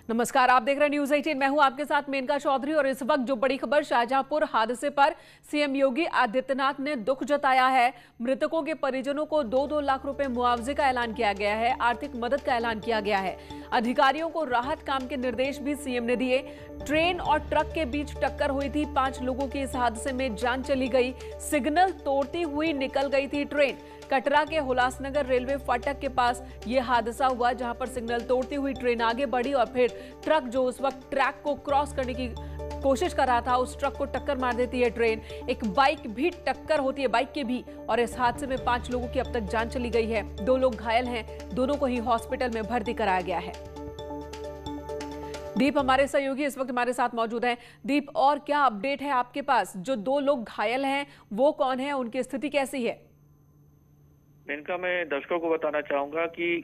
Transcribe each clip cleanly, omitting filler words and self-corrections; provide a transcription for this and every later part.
नमस्कार, आप देख रहे हैं न्यूज 18। मैं हूं आपके साथ मेनका चौधरी और इस वक्त जो बड़ी खबर शाहजहांपुर हादसे पर सीएम योगी आदित्यनाथ ने दुख जताया है। मृतकों के परिजनों को 2-2 लाख रुपए मुआवजे का ऐलान किया गया है, आर्थिक मदद का ऐलान किया गया है। अधिकारियों को राहत काम के निर्देश भी सीएम ने दिए। ट्रेन और ट्रक के बीच टक्कर हुई थी, 5 लोगों की इस हादसे में जान चली गई। सिग्नल तोड़ती हुई निकल गई थी ट्रेन। कटरा के हुलासनगर रेलवे फाटक के पास यह हादसा हुआ, जहां पर सिग्नल तोड़ती हुई ट्रेन आगे बढ़ी और फिर ट्रक जो उस वक्त ट्रैक को क्रॉस करने की कोशिश कर रहा था, उस ट्रक को टक्कर मार देती है ट्रेन। एक बाइक भी टक्कर होती है, बाइक के भी, और इस हादसे में 5 लोगों की अब तक जान चली गई है। 2 लोग घायल हैं, दोनों को ही हॉस्पिटल में भर्ती कराया गया है। दीप हमारे सहयोगी इस वक्त हमारे साथ मौजूद हैं। दीप, और क्या अपडेट है आपके पास? जो 2 लोग घायल हैं वो कौन है, उनकी स्थिति कैसी है? इनका मैं दर्शकों को बताना चाहूंगा कि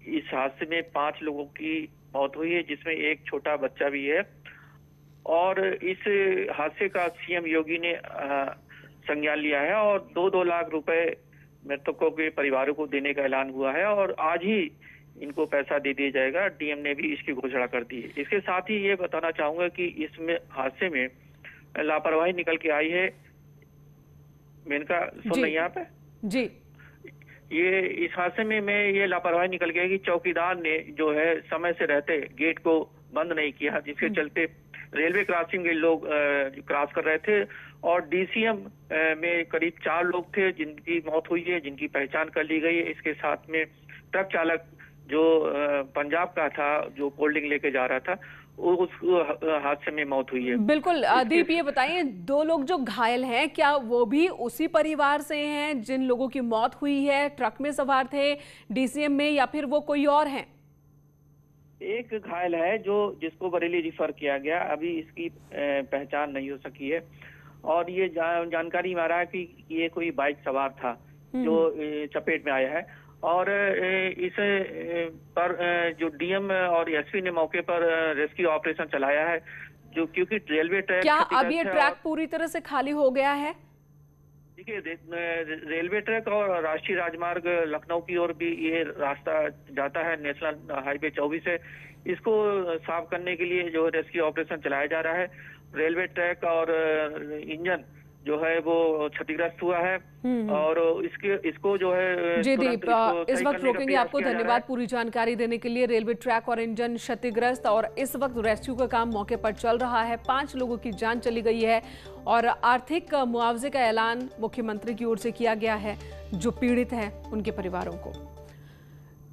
इस हादसे में 5 लोगों की मौत हुई है, जिसमें एक छोटा बच्चा भी है। और इस हादसे का सीएम योगी ने संज्ञान लिया है और 2-2 लाख रुपए मृतकों के परिवारों को देने का ऐलान हुआ है और आज ही इनको पैसा दे दिया जाएगा। डीएम ने भी इसकी घोषणा कर दी है। इसके साथ ही ये बताना चाहूंगा कि इसमें हादसे में लापरवाही निकल के आई है। मेनका सुन रही हैं आप? जी, ये इस हादसे में ये लापरवाही निकल गई कि चौकीदार ने जो है समय से रहते गेट को बंद नहीं किया, जिसके चलते रेलवे क्रॉसिंग के लोग क्रॉस कर रहे थे और डीसीएम में करीब 4 लोग थे जिनकी मौत हुई है, जिनकी पहचान कर ली गई है। इसके साथ में ट्रक चालक जो पंजाब का था, जो कोल्ड ड्रिंक लेके जा रहा था, उस हादसे में मौत हुई है। बिल्कुल। दीप, ये बताइए, 2 लोग जो घायल हैं, क्या वो भी उसी परिवार से हैं जिन लोगों की मौत हुई है? ट्रक में सवार थे डीसीएम में, या फिर वो कोई और हैं? एक घायल है जिसको बरेली रिफर किया गया, अभी इसकी पहचान नहीं हो सकी है। और ये जानकारी में आ रहा है कि ये कोई बाइक सवार था जो चपेट में आया है। और इस पर जो डीएम और एसपी ने मौके पर रेस्क्यू ऑपरेशन चलाया है, जो क्योंकि रेलवे ट्रैक, क्या अब ये ट्रैक पूरी तरह से खाली हो गया है? देखिए, रेलवे ट्रैक और राष्ट्रीय राजमार्ग लखनऊ की ओर भी ये रास्ता जाता है, नेशनल हाईवे 24 है। इसको साफ करने के लिए जो रेस्क्यू ऑपरेशन चलाया जा रहा है। रेलवे ट्रैक और इंजन जो है वो क्षतिग्रस्त हुआ है और इसको जो है जी दीप, इस वक्त रोकेंगे आपको। धन्यवाद पूरी जानकारी देने के लिए। रेलवे ट्रैक और इंजन क्षतिग्रस्त और इस वक्त रेस्क्यू का काम मौके पर चल रहा है। 5 लोगों की जान चली गई है और आर्थिक मुआवजे का ऐलान मुख्यमंत्री की ओर से किया गया है जो पीड़ित हैं उनके परिवारों को।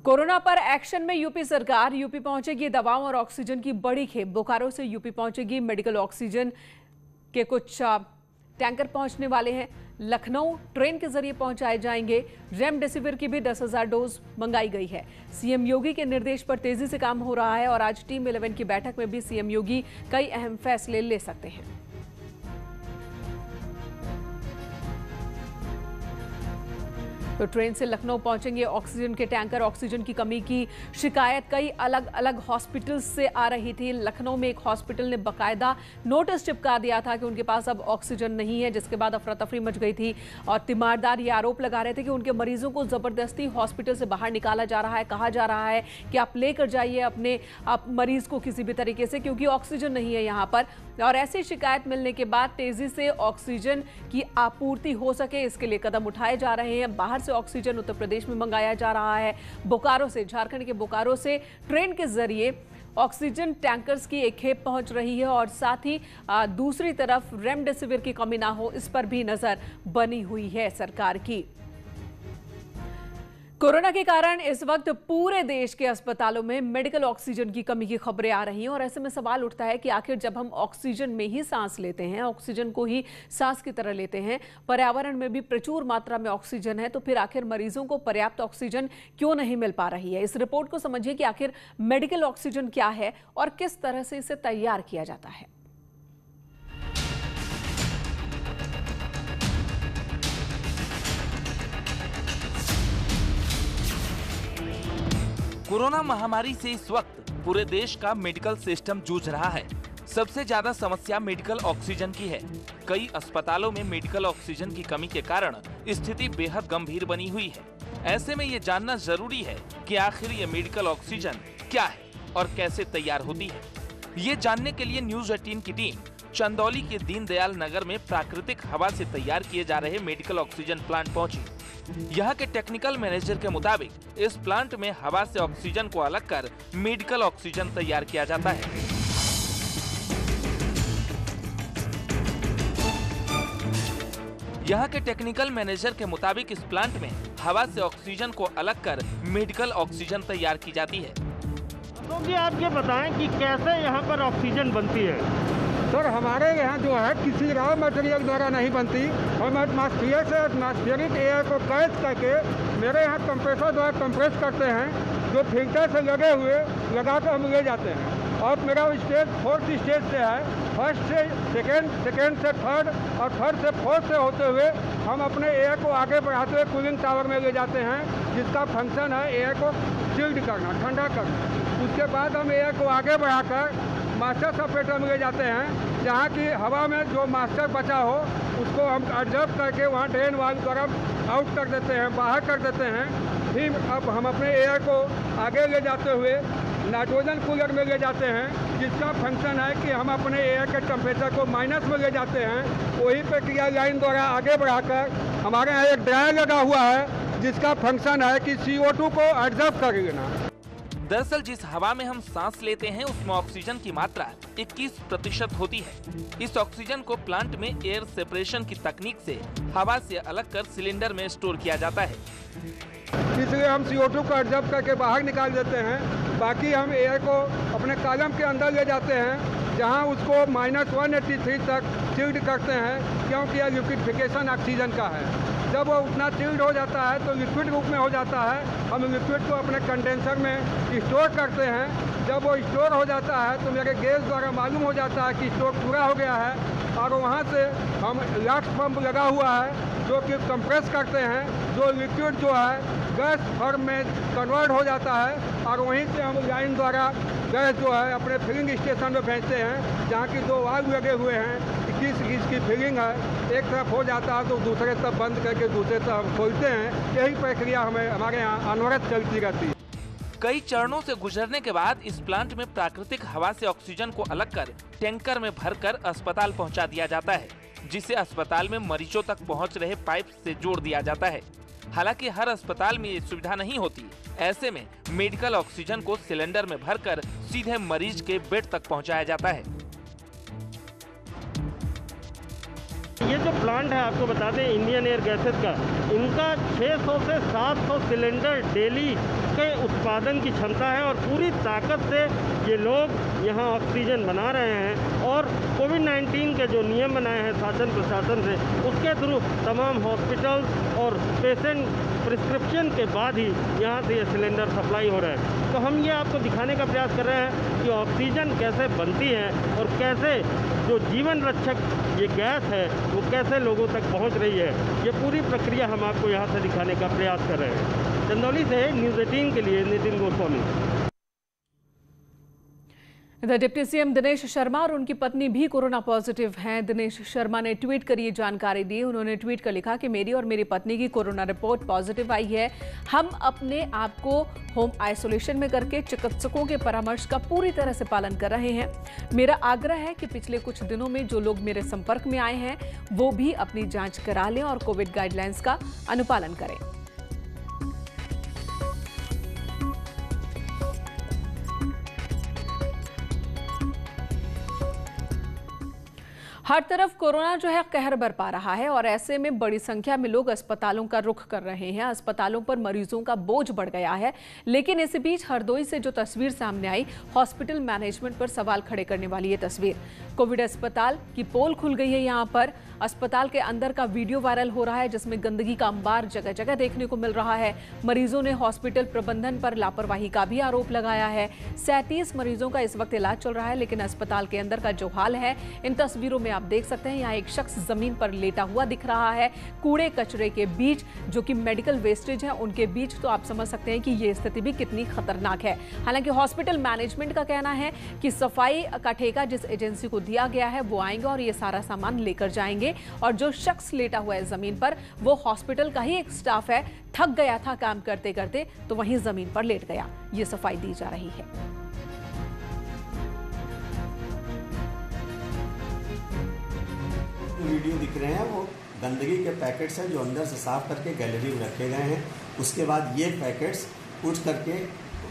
कोरोना पर एक्शन में यूपी सरकार। यूपी पहुंचेगी दवाओं और ऑक्सीजन की बड़ी खेप। बोकारो से यूपी पहुंचेगी मेडिकल ऑक्सीजन के कुछ टैंकर पहुंचने वाले हैं। लखनऊ ट्रेन के जरिए पहुंचाए जाएंगे। रेमडेसिविर की भी 10,000 डोज मंगाई गई है। सीएम योगी के निर्देश पर तेजी से काम हो रहा है और आज टीम 11 की बैठक में भी सीएम योगी कई अहम फैसले ले सकते हैं। तो ट्रेन से लखनऊ पहुंचेंगे ऑक्सीजन के टैंकर। ऑक्सीजन की कमी की शिकायत कई अलग अलग हॉस्पिटल से आ रही थी। लखनऊ में एक हॉस्पिटल ने बकायदा नोटिस चिपका दिया था कि उनके पास अब ऑक्सीजन नहीं है, जिसके बाद अफरा तफरी मच गई थी और तीमारदार ये आरोप लगा रहे थे कि उनके मरीजों को जबरदस्ती हॉस्पिटल से बाहर निकाला जा रहा है। कहा जा रहा है कि आप लेकर जाइए अपने मरीज को किसी भी तरीके से, क्योंकि ऑक्सीजन नहीं है यहाँ पर। और ऐसी शिकायत मिलने के बाद तेजी से ऑक्सीजन की आपूर्ति हो सके, इसके लिए कदम उठाए जा रहे हैं। बाहर से ऑक्सीजन उत्तर प्रदेश में मंगाया जा रहा है। बोकारो से, झारखंड के बोकारो से ट्रेन के जरिए ऑक्सीजन टैंकर्स की एक खेप पहुंच रही है और साथ ही दूसरी तरफ रेमडेसिविर की कमी ना हो, इस पर भी नजर बनी हुई है सरकार की। कोरोना के कारण इस वक्त पूरे देश के अस्पतालों में मेडिकल ऑक्सीजन की कमी की खबरें आ रही हैं और ऐसे में सवाल उठता है कि आखिर जब हम ऑक्सीजन में ही सांस लेते हैं, ऑक्सीजन को ही सांस की तरह लेते हैं, पर्यावरण में भी प्रचुर मात्रा में ऑक्सीजन है, तो फिर आखिर मरीजों को पर्याप्त ऑक्सीजन क्यों नहीं मिल पा रही है? इस रिपोर्ट को समझिए कि आखिर मेडिकल ऑक्सीजन क्या है और किस तरह से इसे तैयार किया जाता है। कोरोना महामारी से इस वक्त पूरे देश का मेडिकल सिस्टम जूझ रहा है। सबसे ज्यादा समस्या मेडिकल ऑक्सीजन की है। कई अस्पतालों में मेडिकल ऑक्सीजन की कमी के कारण स्थिति बेहद गंभीर बनी हुई है। ऐसे में ये जानना जरूरी है कि आखिर ये मेडिकल ऑक्सीजन क्या है। और कैसे तैयार होती है। ये जानने के लिए न्यूज 18 की टीम चंदौली के दीनदयाल नगर में प्राकृतिक हवा से तैयार किए जा रहे मेडिकल ऑक्सीजन प्लांट पहुंची। यहाँ के टेक्निकल मैनेजर के मुताबिक इस प्लांट में हवा से ऑक्सीजन को अलग कर मेडिकल ऑक्सीजन तैयार किया जाता है। यहाँ के टेक्निकल मैनेजर के मुताबिक इस प्लांट में हवा से ऑक्सीजन को अलग कर मेडिकल ऑक्सीजन तैयार की जाती है। तो जी आप ये बताएं कि कैसे यहाँ पर ऑक्सीजन बनती है? सर हमारे यहाँ जो है किसी रॉ मटेरियल द्वारा नहीं बनती। हम एटमॉस्फेयर से एटमॉस्फेरिक एयर को कैच करके मेरे यहाँ कंप्रेसर द्वारा कंप्रेस करते हैं, जो फिल्टर से लगा कर हम ले जाते हैं। और मेरा स्टेज 4th स्टेज से है। फर्स्ट से सेकेंड से थर्ड और थर्ड से फोर्थ से होते हुए हम अपने एयर को आगे बढ़ाते हुए कूलिंग टावर में ले जाते हैं, जिसका फंक्शन है एयर को चिल्ड करना, ठंडा करना। उसके बाद हम एयर को आगे बढ़ाकर मास्टर सेपरेटर में ले जाते हैं, जहाँ की हवा में जो मास्टर बचा हो उसको हम ऑब्जर्व करके वहाँ ड्रेन वाल्व द्वारा आउट कर देते हैं, बाहर कर देते हैं। फिर अब हम अपने एयर को आगे ले जाते हुए नाइट्रोजन कूलर में ले जाते हैं, जिसका फंक्शन है कि हम अपने एयर के टेम्परेचर को माइनस में ले जाते हैं। वही प्रक्रिया लाइन द्वारा आगे बढ़ाकर हमारे यहाँ एक ड्रायर लगा हुआ है, जिसका फंक्शन है कि CO2 को ऑब्जर्व कर लेना। दरअसल जिस हवा में हम सांस लेते हैं उसमें ऑक्सीजन की मात्रा 21% होती है। इस ऑक्सीजन को प्लांट में एयर सेपरेशन की तकनीक से हवा से अलग कर सिलेंडर में स्टोर किया जाता है। इसलिए हम CO2 को ऑब्जर्व करके बाहर निकाल देते हैं। बाकी हम एयर को अपने कॉलम के अंदर ले जाते हैं, जहां उसको -183 तक चिल्ड करते हैं, क्योंकि यह लिक्विडिफिकेशन ऑक्सीजन का है। जब वो उतना चिल्ड हो जाता है तो लिक्विड रूप में हो जाता है। हम लिक्विड को अपने कंडेंसर में स्टोर करते हैं। जब वो स्टोर हो जाता है तो मेरे गैस द्वारा मालूम हो जाता है कि स्टोर पूरा हो गया है, और वहाँ से हम लैक्स पंप लगा हुआ है जो कि कंप्रेस करते हैं, जो लिक्विड जो है गैस फॉर्म में कन्वर्ट हो जाता है, और वहीं से हम लाइन द्वारा गैस जो है अपने फिलिंग स्टेशन में भेजते हैं, जहाँ की 2 वाल्व लगे हुए हैं। 21 की फिलिंग है, एक तरफ हो जाता है तो दूसरे तरफ बंद करके दूसरे तरफ हम खोलते हैं। यही प्रक्रिया हमारे यहाँ अनवरत चलती रहती है। कई चरणों से गुजरने के बाद इस प्लांट में प्राकृतिक हवा से ऑक्सीजन को अलग कर टैंकर में भरकर अस्पताल पहुंचा दिया जाता है, जिसे अस्पताल में मरीजों तक पहुंच रहे पाइप से जोड़ दिया जाता है। हालांकि हर अस्पताल में ये सुविधा नहीं होती। ऐसे में मेडिकल ऑक्सीजन को सिलेंडर में भरकर सीधे मरीज के बेड तक पहुंचाया जाता है। ये जो प्लांट है आपको बता दें इंडियन एयर गैसेस का, इनका 600 से 700 सिलेंडर डेली के उत्पादन की क्षमता है, और पूरी ताकत से ये लोग यहाँ ऑक्सीजन बना रहे हैं। और कोविड-19 के जो नियम बनाए हैं शासन प्रशासन से, उसके थ्रू तमाम हॉस्पिटल्स और पेशेंट प्रिस्क्रिप्शन के बाद ही यहाँ से ये सिलेंडर सप्लाई हो रहे हैं। तो हम ये आपको दिखाने का प्रयास कर रहे हैं कि ऑक्सीजन कैसे बनती है और कैसे जो जीवन रक्षक ये गैस है वो कैसे लोगों तक पहुंच रही है। ये पूरी प्रक्रिया हम आपको यहाँ से दिखाने का प्रयास कर रहे हैं। चंदौली से न्यूज़ 18 के लिए नितिन गोस्वामी। इधर डिप्टी सीएम दिनेश शर्मा और उनकी पत्नी भी कोरोना पॉजिटिव हैं। दिनेश शर्मा ने ट्वीट कर ये जानकारी दी। उन्होंने ट्वीट कर लिखा कि मेरी और मेरी पत्नी की कोरोना रिपोर्ट पॉजिटिव आई है। हम अपने आप को होम आइसोलेशन में करके चिकित्सकों के परामर्श का पूरी तरह से पालन कर रहे हैं। मेरा आग्रह है कि पिछले कुछ दिनों में जो लोग मेरे संपर्क में आए हैं वो भी अपनी जांच करा लें और कोविड गाइडलाइंस का अनुपालन करें। हर तरफ कोरोना जो है कहर बरपा रहा है, और ऐसे में बड़ी संख्या में लोग अस्पतालों का रुख कर रहे हैं। अस्पतालों पर मरीजों का बोझ बढ़ गया है। लेकिन इसी बीच हरदोई से जो तस्वीर सामने आई, हॉस्पिटल मैनेजमेंट पर सवाल खड़े करने वाली ये तस्वीर। कोविड अस्पताल की पोल खुल गई है। यहाँ पर अस्पताल के अंदर का वीडियो वायरल हो रहा है, जिसमें गंदगी का अंबार जगह जगह देखने को मिल रहा है। मरीजों ने हॉस्पिटल प्रबंधन पर लापरवाही का भी आरोप लगाया है। 37 मरीजों का इस वक्त इलाज चल रहा है, लेकिन अस्पताल के अंदर का जो हाल है, इन तस्वीरों में आप देख सकते हैं। यहाँ एक शख्स जमीन पर लेटा हुआ दिख रहा है, कूड़े कचरे के बीच, जो कि मेडिकल वेस्टेज है उनके बीच। तो आप समझ सकते हैं कि ये स्थिति भी कितनी खतरनाक है। हालांकि हॉस्पिटल मैनेजमेंट का कहना है कि सफाई का ठेका जिस एजेंसी को दिया गया है वो आएंगे और ये सारा सामान लेकर जाएंगे, और जो शख्स लेटा हुआ है जमीन पर वो हॉस्पिटल का ही एक स्टाफ है। थक गया था काम करते करते तो वहीं जमीन पर लेट गया। ये सफाई दी जा रही है। वीडियो दिख रहे हैं वो गंदगी के पैकेट्स हैं जो अंदर से साफ करके गैलरी में रखे गए हैं। उसके बाद ये पैकेट्स उठ करके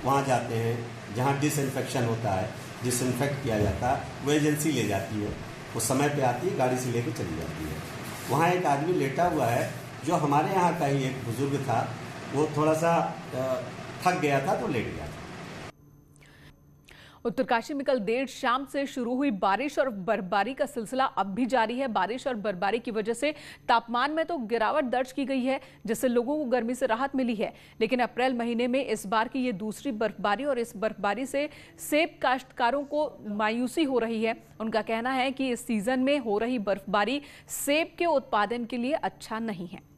वहाँ जाते हैं जहाँ डिसइंफेक्शन होता है, डिसइंफेक्ट किया जाता है, वो एजेंसी ले जाती है, वो समय पे आती है, गाड़ी से लेके चली जाती है। वहाँ एक आदमी लेटा हुआ है जो हमारे यहाँ का ही एक बुजुर्ग था, वो थोड़ा सा थक गया था तो लेट गया था। उत्तरकाशी में कल देर शाम से शुरू हुई बारिश और बर्फबारी का सिलसिला अब भी जारी है। बारिश और बर्फबारी की वजह से तापमान में तो गिरावट दर्ज की गई है, जिससे लोगों को गर्मी से राहत मिली है। लेकिन अप्रैल महीने में इस बार की ये दूसरी बर्फबारी और इस बर्फबारी से सेब काश्तकारों को मायूसी हो रही है। उनका कहना है कि इस सीजन में हो रही बर्फबारी सेब के उत्पादन के लिए अच्छा नहीं है।